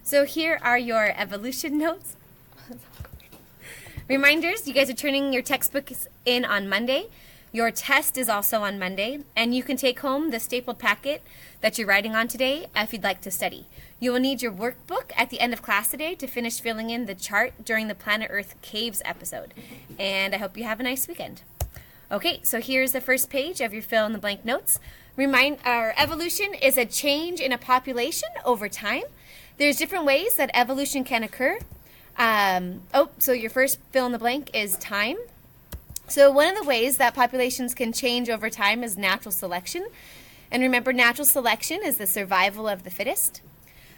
So here are your evolution notes. Reminders, you guys are turning your textbooks in on Monday. Your test is also on Monday, and you can take home the stapled packet that you're writing on today if you'd like to study. You will need your workbook at the end of class today to finish filling in the chart during the Planet Earth Caves episode. And I hope you have a nice weekend. Okay, so here's the first page of your fill-in-the-blank notes. Our evolution is a change in a population over time. There's different ways that evolution can occur. So your first fill-in-the-blank is time. So one of the ways that populations can change over time is natural selection. And remember, natural selection is the survival of the fittest.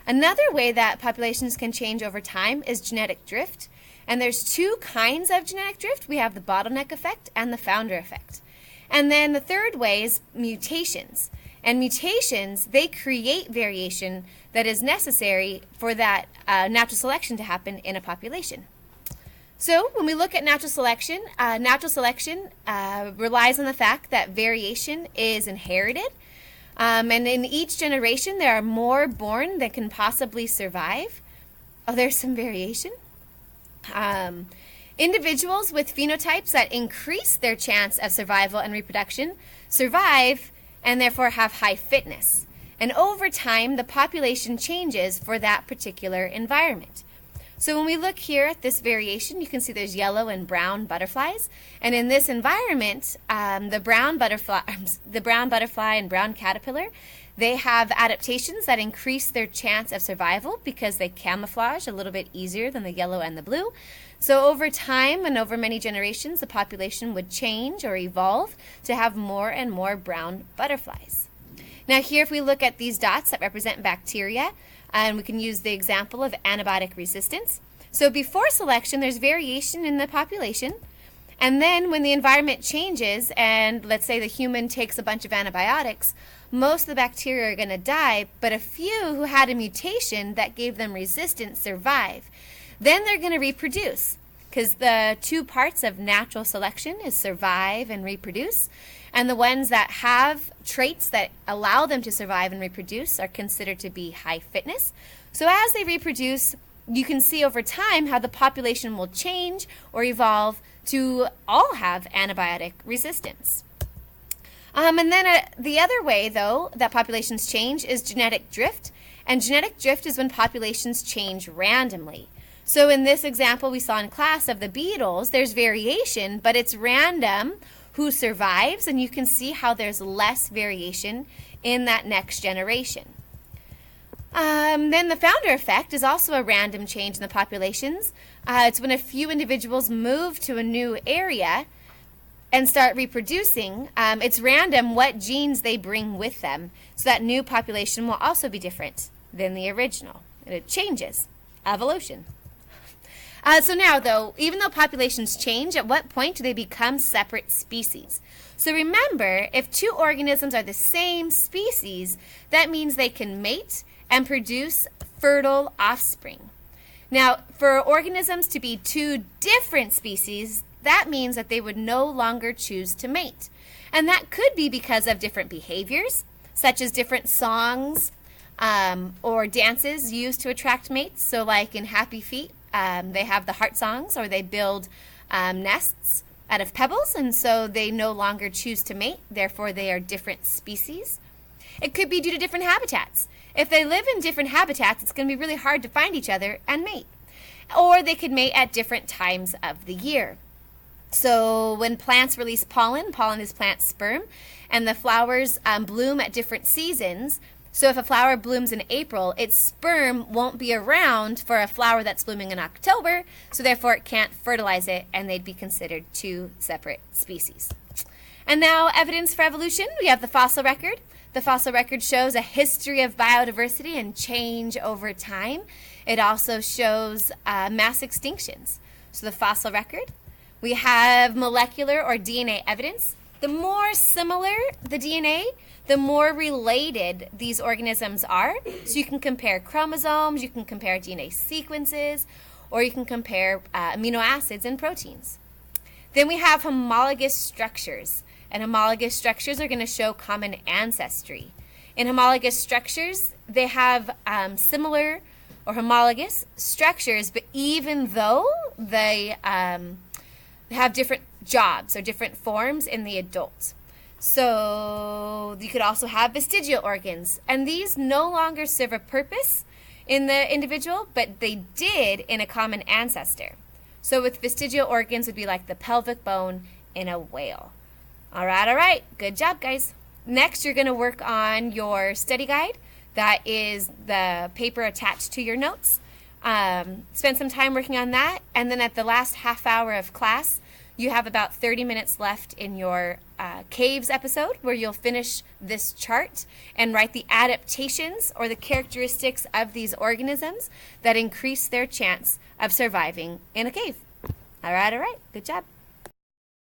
Another way that populations can change over time is genetic drift. And there's two kinds of genetic drift. We have the bottleneck effect and the founder effect. And then the third way is mutations. And mutations, they create variation that is necessary for that natural selection to happen in a population. So when we look at natural selection relies on the fact that variation is inherited. And in each generation, there are more born than can possibly survive. Oh, there's some variation. Individuals with phenotypes that increase their chance of survival and reproduction survive and therefore have high fitness. And over time, the population changes for that particular environment. So when we look here at this variation, you can see there's yellow and brown butterflies. And in this environment, the brown butterfly and brown caterpillar, they have adaptations that increase their chance of survival because they camouflage a little bit easier than the yellow and the blue. So over time and over many generations, the population would change or evolve to have more and more brown butterflies. Now here, if we look at these dots that represent bacteria, and we can use the example of antibiotic resistance. So before selection, there's variation in the population. And then when the environment changes, and let's say the human takes a bunch of antibiotics, most of the bacteria are going to die, but a few who had a mutation that gave them resistance survive. Then they're going to reproduce, because the two parts of natural selection is survive and reproduce. And the ones that have traits that allow them to survive and reproduce are considered to be high fitness. So as they reproduce, you can see over time how the population will change or evolve to all have antibiotic resistance. And then the other way, though, that populations change is genetic drift. And genetic drift is when populations change randomly. So in this example we saw in class of the beetles, there's variation, but it's random who survives, and you can see how there's less variation in that next generation. Then the founder effect is also a random change in the populations. It's when a few individuals move to a new area and start reproducing. It's random what genes they bring with them, so that new population will also be different than the original. And it changes. Evolution. So now, though, even though populations change, at what point do they become separate species? So remember, if two organisms are the same species, that means they can mate and produce fertile offspring. Now, for organisms to be two different species, that means that they would no longer choose to mate. And that could be because of different behaviors, such as different songs or dances used to attract mates. So like in Happy Feet, they have the heart songs, or they build nests out of pebbles, and so they no longer choose to mate. Therefore, they are different species. It could be due to different habitats. If they live in different habitats, it's going to be really hard to find each other and mate. Or they could mate at different times of the year. So when plants release pollen, pollen is plant sperm, and the flowers bloom at different seasons. So if a flower blooms in April, its sperm won't be around for a flower that's blooming in October, so therefore it can't fertilize it, and they'd be considered two separate species. And now, evidence for evolution. We have the fossil record. The fossil record shows a history of biodiversity and change over time. It also shows mass extinctions. So the fossil record. We have molecular or DNA evidence. The more similar the DNA, the more related these organisms are. So you can compare chromosomes, you can compare DNA sequences, or you can compare amino acids and proteins. Then we have homologous structures. And homologous structures are going to show common ancestry. In homologous structures, they have similar or homologous structures, but even though they have different jobs or different forms in the adult. So you could also have vestigial organs, and these no longer serve a purpose in the individual, but they did in a common ancestor. So with vestigial organs would be like the pelvic bone in a whale. All right. Good job, guys. Next, you're going to work on your study guide. That is the paper attached to your notes. Spend some time working on that, and then at the last half hour of class, you have about 30 minutes left in your caves episode where you'll finish this chart and write the adaptations or the characteristics of these organisms that increase their chance of surviving in a cave. All right. Good job.